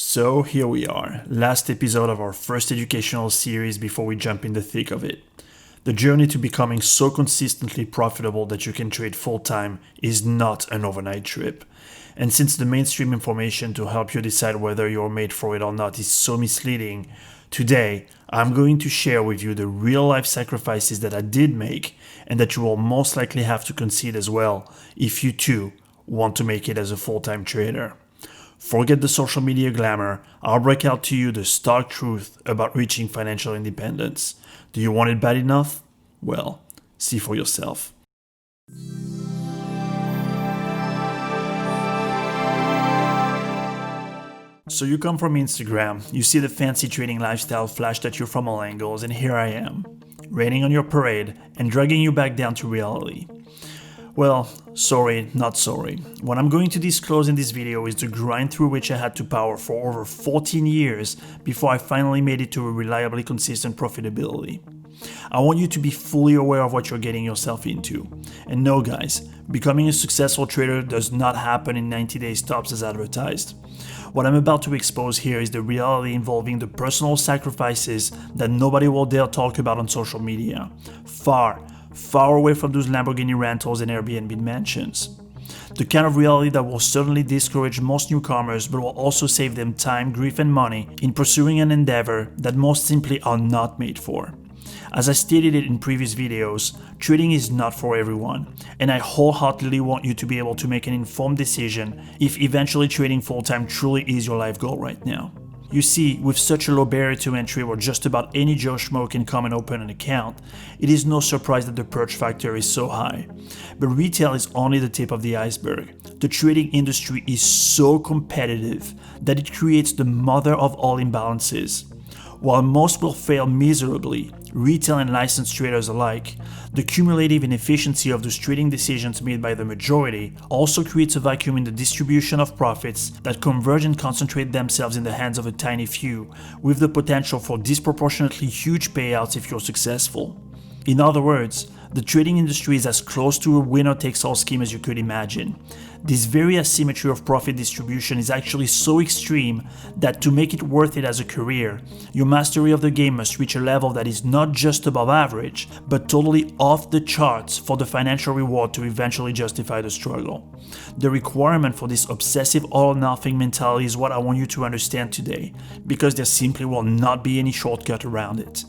So here we are, last episode of our first educational series before we jump in the thick of it. The journey to becoming so consistently profitable that you can trade full-time is not an overnight trip. And since the mainstream information to help you decide whether you're made for it or not is so misleading, today I'm going to share with you the real-life sacrifices that I did make and that you will most likely have to concede as well if you too want to make it as a full-time trader. Forget the social media glamour, I'll break out to you the stark truth about reaching financial independence. Do you want it bad enough? Well, see for yourself. So you come from Instagram, you see the fancy trading lifestyle flashed at you from all angles, and here I am, raining on your parade and dragging you back down to reality. Well, sorry, not sorry. What I'm going to disclose in this video is the grind through which I had to power for over 14 years before I finally made it to a reliably consistent profitability. I want you to be fully aware of what you're getting yourself into. And no guys, becoming a successful trader does not happen in 90 days tops as advertised. What I'm about to expose here is the reality involving the personal sacrifices that nobody will dare talk about on social media. Far away from those Lamborghini rentals and Airbnb mansions. The kind of reality that will certainly discourage most newcomers but will also save them time, grief and money in pursuing an endeavor that most simply are not made for. As I stated it in previous videos, trading is not for everyone, and I wholeheartedly want you to be able to make an informed decision if eventually trading full-time truly is your life goal right now. You see, with such a low barrier to entry where just about any Joe Schmo can come and open an account, it is no surprise that the purge factor is so high. But retail is only the tip of the iceberg. The trading industry is so competitive that it creates the mother of all imbalances. While most will fail miserably, retail and licensed traders alike, the cumulative inefficiency of those trading decisions made by the majority also creates a vacuum in the distribution of profits that converge and concentrate themselves in the hands of a tiny few, with the potential for disproportionately huge payouts if you're successful. In other words, the trading industry is as close to a winner-takes-all scheme as you could imagine. This very asymmetry of profit distribution is actually so extreme that to make it worth it as a career, your mastery of the game must reach a level that is not just above average, but totally off the charts for the financial reward to eventually justify the struggle. The requirement for this obsessive all-or-nothing mentality is what I want you to understand today, because there simply will not be any shortcut around it.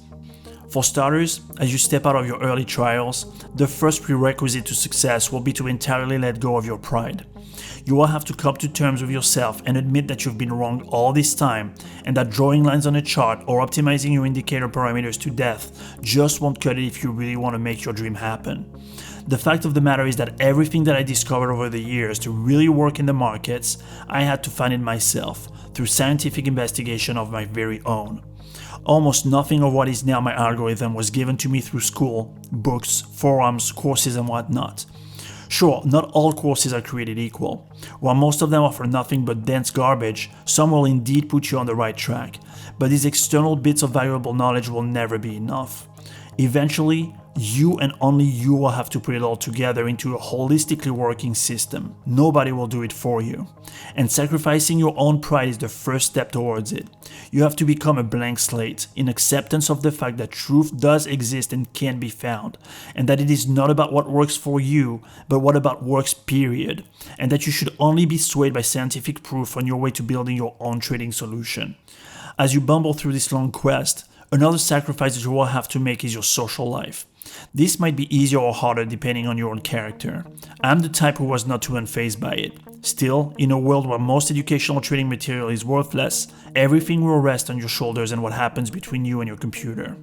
For starters, as you step out of your early trials, the first prerequisite to success will be to entirely let go of your pride. You will have to come to terms with yourself and admit that you've been wrong all this time and that drawing lines on a chart or optimizing your indicator parameters to death just won't cut it if you really want to make your dream happen. The fact of the matter is that everything that I discovered over the years to really work in the markets, I had to find it myself through scientific investigation of my very own. Almost nothing of what is now my algorithm was given to me through school, books, forums, courses and whatnot. Sure, not all courses are created equal. While most of them offer nothing but dense garbage, some will indeed put you on the right track, but these external bits of valuable knowledge will never be enough. Eventually, you and only you will have to put it all together into a holistically working system. Nobody will do it for you. And sacrificing your own pride is the first step towards it. You have to become a blank slate in acceptance of the fact that truth does exist and can be found, and that it is not about what works for you, but what about works period, and that you should only be swayed by scientific proof on your way to building your own trading solution. As you bumble through this long quest, another sacrifice that you will have to make is your social life. This might be easier or harder depending on your own character. I'm the type who was not too unfazed by it. Still, in a world where most educational trading material is worthless, everything will rest on your shoulders and what happens between you and your computer.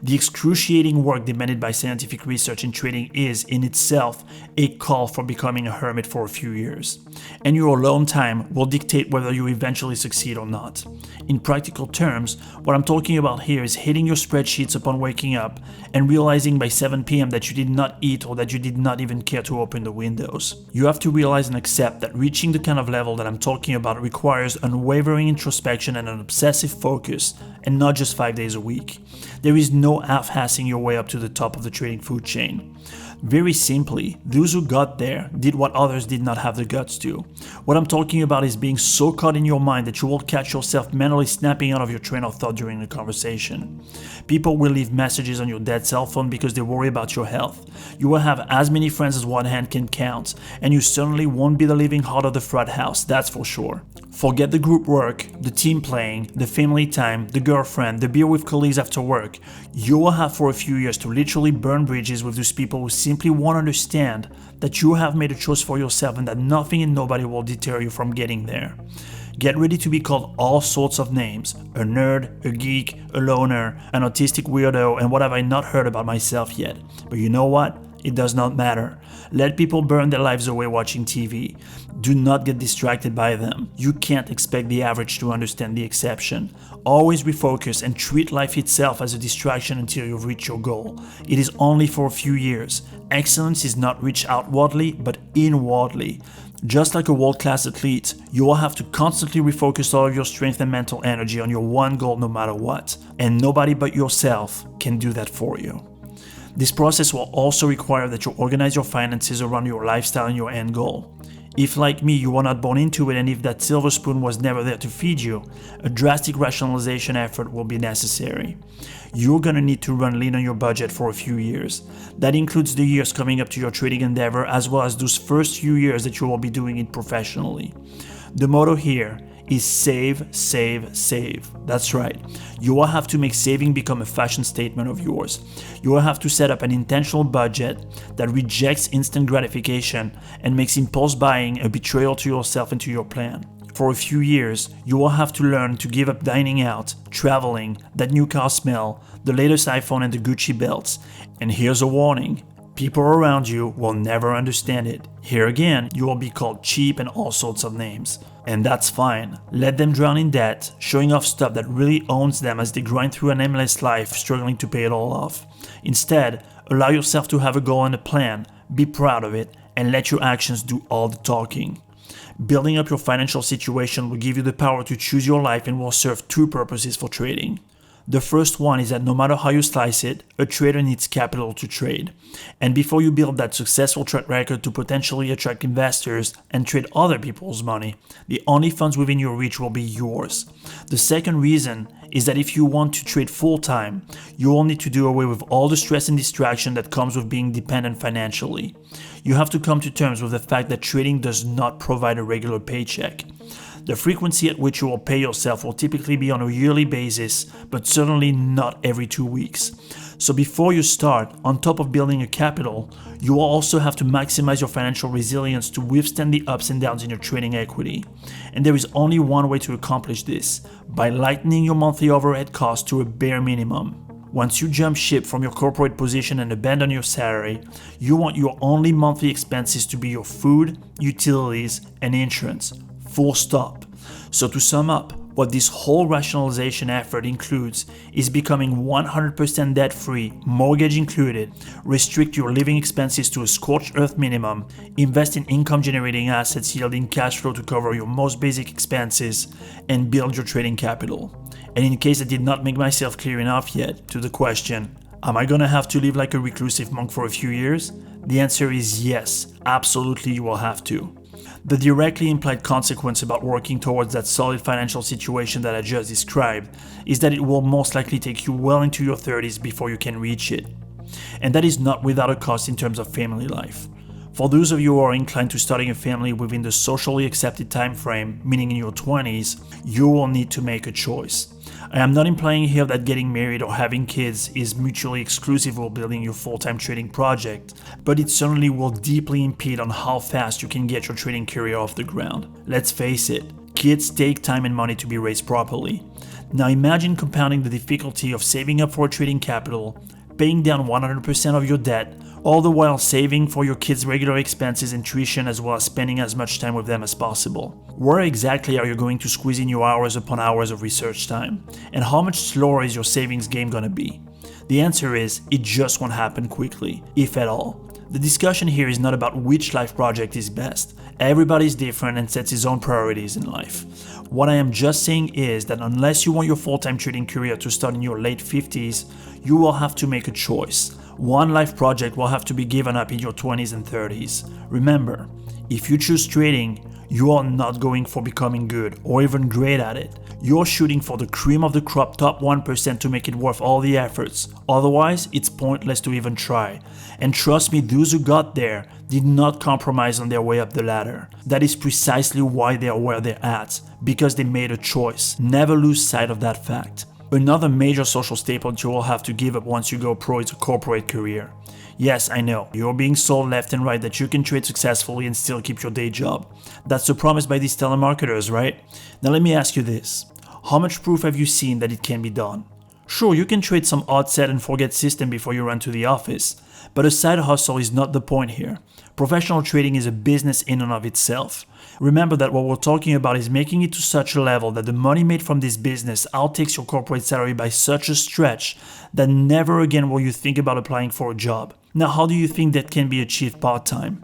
The excruciating work demanded by scientific research in trading is, in itself, a call for becoming a hermit for a few years. And your alone time will dictate whether you eventually succeed or not. In practical terms, what I'm talking about here is hitting your spreadsheets upon waking up and realizing by 7 p.m. that you did not eat or that you did not even care to open the windows. You have to realize and accept that reaching the kind of level that I'm talking about requires unwavering introspection and an obsessive focus, and not just 5 days a week. There is no half-assing your way up to the top of the trading food chain. Very simply, those who got there did what others did not have the guts to. What I'm talking about is being so caught in your mind that you will catch yourself mentally snapping out of your train of thought during a conversation. People will leave messages on your dead cell phone because they worry about your health. You will have as many friends as one hand can count, and you certainly won't be the living heart of the frat house, that's for sure. Forget the group work, the team playing, the family time, the girlfriend, the beer with colleagues after work. You will have for a few years to literally burn bridges with those people who simply won't understand that you have made a choice for yourself and that nothing and nobody will deter you from getting there. Get ready to be called all sorts of names: a nerd, a geek, a loner, an autistic weirdo, and what have I not heard about myself yet. But you know what? It does not matter. Let people burn their lives away watching TV. Do not get distracted by them. You can't expect the average to understand the exception. Always refocus and treat life itself as a distraction until you've reached your goal. It is only for a few years. Excellence is not reached outwardly, but inwardly. Just like a world-class athlete, you will have to constantly refocus all of your strength and mental energy on your one goal no matter what. And nobody but yourself can do that for you. This process will also require that you organize your finances around your lifestyle and your end goal. If, like me, you were not born into it, and if that silver spoon was never there to feed you, a drastic rationalization effort will be necessary. You're gonna need to run lean on your budget for a few years. That includes the years coming up to your trading endeavor, as well as those first few years that you will be doing it professionally. The motto here is save, save, save. That's right. You will have to make saving become a fashion statement of yours. You will have to set up an intentional budget that rejects instant gratification and makes impulse buying a betrayal to yourself and to your plan. For a few years, you will have to learn to give up dining out, traveling, that new car smell, the latest iPhone and the Gucci belts. And here's a warning. People around you will never understand it. Here again, you will be called cheap and all sorts of names. And that's fine. Let them drown in debt, showing off stuff that really owns them as they grind through an aimless life, struggling to pay it all off. Instead, allow yourself to have a goal and a plan, be proud of it, and let your actions do all the talking. Building up your financial situation will give you the power to choose your life and will serve two purposes for trading. The first one is that no matter how you slice it, a trader needs capital to trade. And before you build that successful track record to potentially attract investors and trade other people's money, the only funds within your reach will be yours. The second reason is that if you want to trade full-time, you will need to do away with all the stress and distraction that comes with being dependent financially. You have to come to terms with the fact that trading does not provide a regular paycheck. The frequency at which you will pay yourself will typically be on a yearly basis, but certainly not every 2 weeks. So before you start, on top of building a capital, you will also have to maximize your financial resilience to withstand the ups and downs in your trading equity. And there is only one way to accomplish this: by lightening your monthly overhead costs to a bare minimum. Once you jump ship from your corporate position and abandon your salary, you want your only monthly expenses to be your food, utilities, and insurance. Full stop. So to sum up, what this whole rationalization effort includes is becoming 100% debt-free, mortgage included, restrict your living expenses to a scorched earth minimum, invest in income-generating assets yielding cash flow to cover your most basic expenses, and build your trading capital. And in case I did not make myself clear enough yet to the question, am I gonna have to live like a reclusive monk for a few years? The answer is yes, absolutely you will have to. The directly implied consequence about working towards that solid financial situation that I just described is that it will most likely take you well into your 30s before you can reach it. And that is not without a cost in terms of family life. For those of you who are inclined to starting a family within the socially accepted time frame, meaning in your 20s, you will need to make a choice. I am not implying here that getting married or having kids is mutually exclusive while building your full-time trading project, but it certainly will deeply impede on how fast you can get your trading career off the ground. Let's face it, kids take time and money to be raised properly. Now imagine compounding the difficulty of saving up for a trading capital, paying down 100% of your debt, all the while saving for your kids' regular expenses and tuition, as well as spending as much time with them as possible. Where exactly are you going to squeeze in your hours upon hours of research time? And how much slower is your savings game gonna be? The answer is, it just won't happen quickly, if at all. The discussion here is not about which life project is best. Everybody's different and sets his own priorities in life. What I am just saying is that unless you want your full-time trading career to start in your late 50s, you will have to make a choice. One life project will have to be given up in your 20s and 30s. Remember, if you choose trading, you are not going for becoming good or even great at it. You're shooting for the cream of the crop top 1% to make it worth all the efforts. Otherwise, it's pointless to even try. And trust me, those who got there did not compromise on their way up the ladder. That is precisely why they are where they're at, because they made a choice. Never lose sight of that fact. Another major social staple you will have to give up once you go pro is a corporate career. Yes, I know, you're being sold left and right that you can trade successfully and still keep your day job. That's the promise by these telemarketers, right? Now let me ask you this. How much proof have you seen that it can be done? Sure, you can trade some odd set and forget system before you run to the office, but a side hustle is not the point here. Professional trading is a business in and of itself. Remember that what we're talking about is making it to such a level that the money made from this business outtakes your corporate salary by such a stretch that never again will you think about applying for a job. Now, how do you think that can be achieved part-time?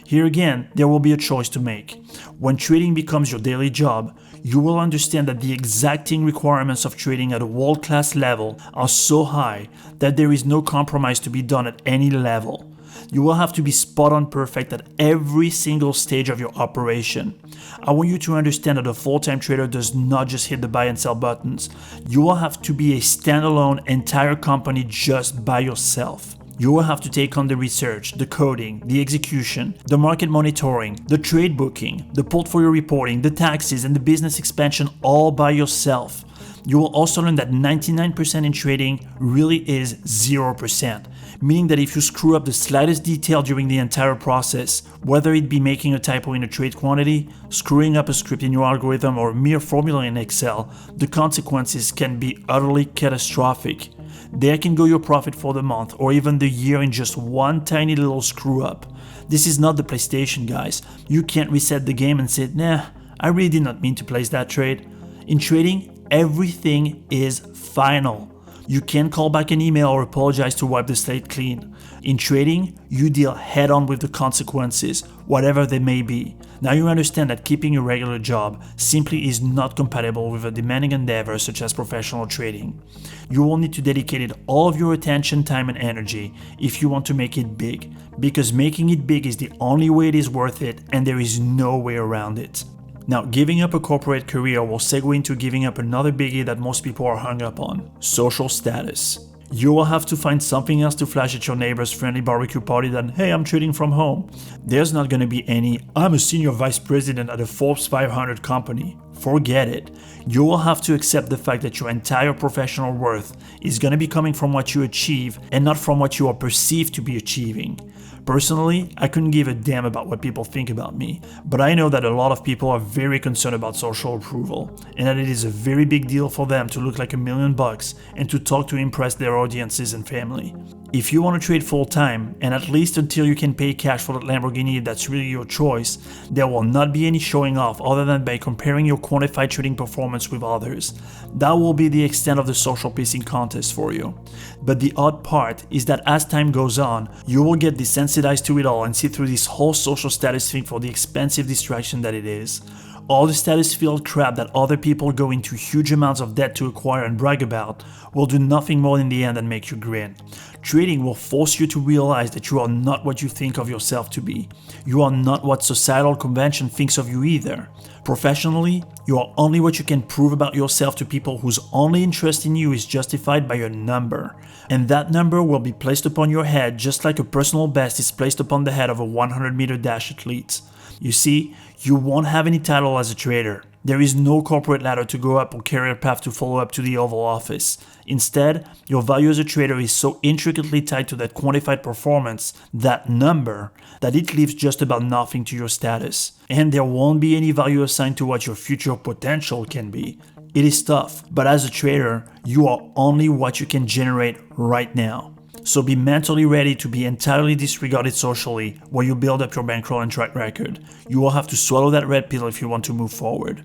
Here again, there will be a choice to make. When trading becomes your daily job, you will understand that the exacting requirements of trading at a world-class level are so high that there is no compromise to be done at any level. You will have to be spot on perfect at every single stage of your operation. I want you to understand that a full-time trader does not just hit the buy and sell buttons. You will have to be a standalone entire company just by yourself. You will have to take on the research, the coding, the execution, the market monitoring, the trade booking, the portfolio reporting, the taxes, and the business expansion all by yourself. You will also learn that 99% in trading really is 0%, meaning that if you screw up the slightest detail during the entire process, whether it be making a typo in a trade quantity, screwing up a script in your algorithm, or a mere formula in Excel, the consequences can be utterly catastrophic. There can go your profit for the month or even the year in just one tiny little screw up. This is not the PlayStation, guys. You can't reset the game and say, nah, I really did not mean to place that trade. In trading, everything is final. You can't call back an email or apologize to wipe the slate clean. In trading, you deal head on with the consequences, whatever they may be. Now you understand that keeping a regular job simply is not compatible with a demanding endeavor such as professional trading. You will need to dedicate all of your attention, time, and energy if you want to make it big, because making it big is the only way it is worth it and there is no way around it. Now, giving up a corporate career will segue into giving up another biggie that most people are hung up on: social status. You will have to find something else to flash at your neighbor's friendly barbecue party than, hey, I'm trading from home. There's not going to be any, I'm a senior vice president at a Forbes 500 company. Forget it. You will have to accept the fact that your entire professional worth is going to be coming from what you achieve and not from what you are perceived to be achieving. Personally, I couldn't give a damn about what people think about me, but I know that a lot of people are very concerned about social approval, and that it is a very big deal for them to look like $1,000,000 and to talk to impress their audiences and family. If you want to trade full-time, and at least until you can pay cash for that Lamborghini if that's really your choice, there will not be any showing off other than by comparing your quantified trading performance with others. That will be the extent of the social pissing contest for you. But the odd part is that as time goes on, you will get desensitized to it all and see through this whole social status thing for the expensive distraction that it is. All the status-filled crap that other people go into huge amounts of debt to acquire and brag about will do nothing more in the end than make you grin. Trading will force you to realize that you are not what you think of yourself to be. You are not what societal convention thinks of you either. Professionally, you are only what you can prove about yourself to people whose only interest in you is justified by a number. And that number will be placed upon your head just like a personal best is placed upon the head of a 100-meter dash athlete. You see, you won't have any title as a trader. There is no corporate ladder to go up or career path to follow up to the Oval Office. Instead, your value as a trader is so intricately tied to that quantified performance, that number, that it leaves just about nothing to your status. And there won't be any value assigned to what your future potential can be. It is tough, but as a trader, you are only what you can generate right now. So be mentally ready to be entirely disregarded socially while you build up your bankroll and track record. You will have to swallow that red pill if you want to move forward.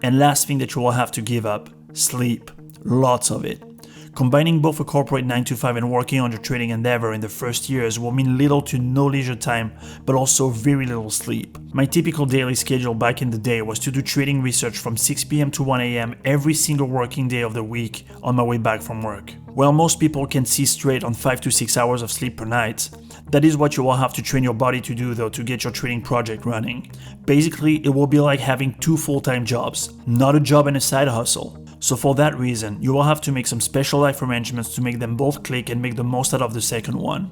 And last thing that you will have to give up: sleep. Lots of it. Combining both a corporate 9-to-5 and working on your trading endeavor in the first years will mean little to no leisure time, but also very little sleep. My typical daily schedule back in the day was to do trading research from 6 p.m. to 1 a.m. every single working day of the week on my way back from work. While most people can see straight on 5 to 6 hours of sleep per night, that is what you will have to train your body to do though to get your trading project running. Basically, it will be like having 2 full-time jobs, not a job and a side hustle. So for that reason, you will have to make some special life arrangements to make them both click and make the most out of the second one.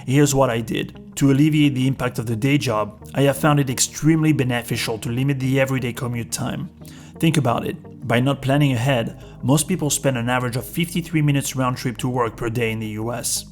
Here's what I did. To alleviate the impact of the day job, I have found it extremely beneficial to limit the everyday commute time. Think about it. By not planning ahead, most people spend an average of 53 minutes round trip to work per day in the US.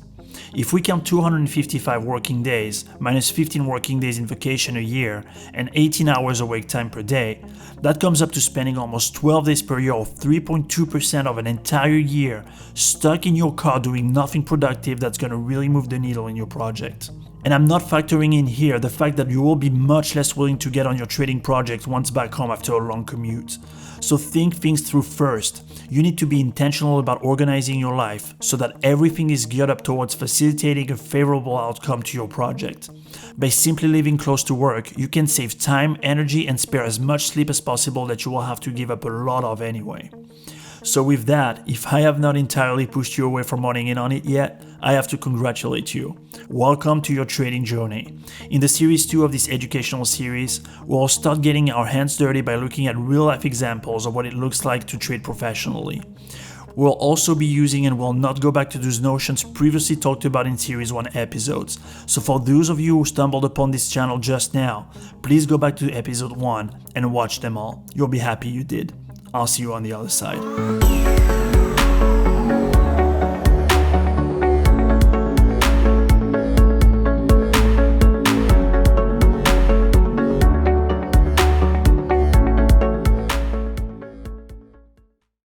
If we count 255 working days, minus 15 working days in vacation a year, and 18 hours awake time per day, that comes up to spending almost 12 days per year or 3.2% of an entire year stuck in your car doing nothing productive that's going to really move the needle in your project. And I'm not factoring in here the fact that you will be much less willing to get on your trading project once back home after a long commute. So think things through first. You need to be intentional about organizing your life so that everything is geared up towards facilitating a favorable outcome to your project. By simply living close to work, you can save time, energy, and spare as much sleep as possible that you will have to give up a lot of anyway. So with that, if I have not entirely pushed you away from running in on it yet, I have to congratulate you. Welcome to your trading journey. In the series 2 of this educational series, we'll start getting our hands dirty by looking at real-life examples of what it looks like to trade professionally. We'll also be using and will not go back to those notions previously talked about in Series 1 episodes. So for those of you who stumbled upon this channel just now, please go back to episode 1 and watch them all. You'll be happy you did. I'll see you on the other side.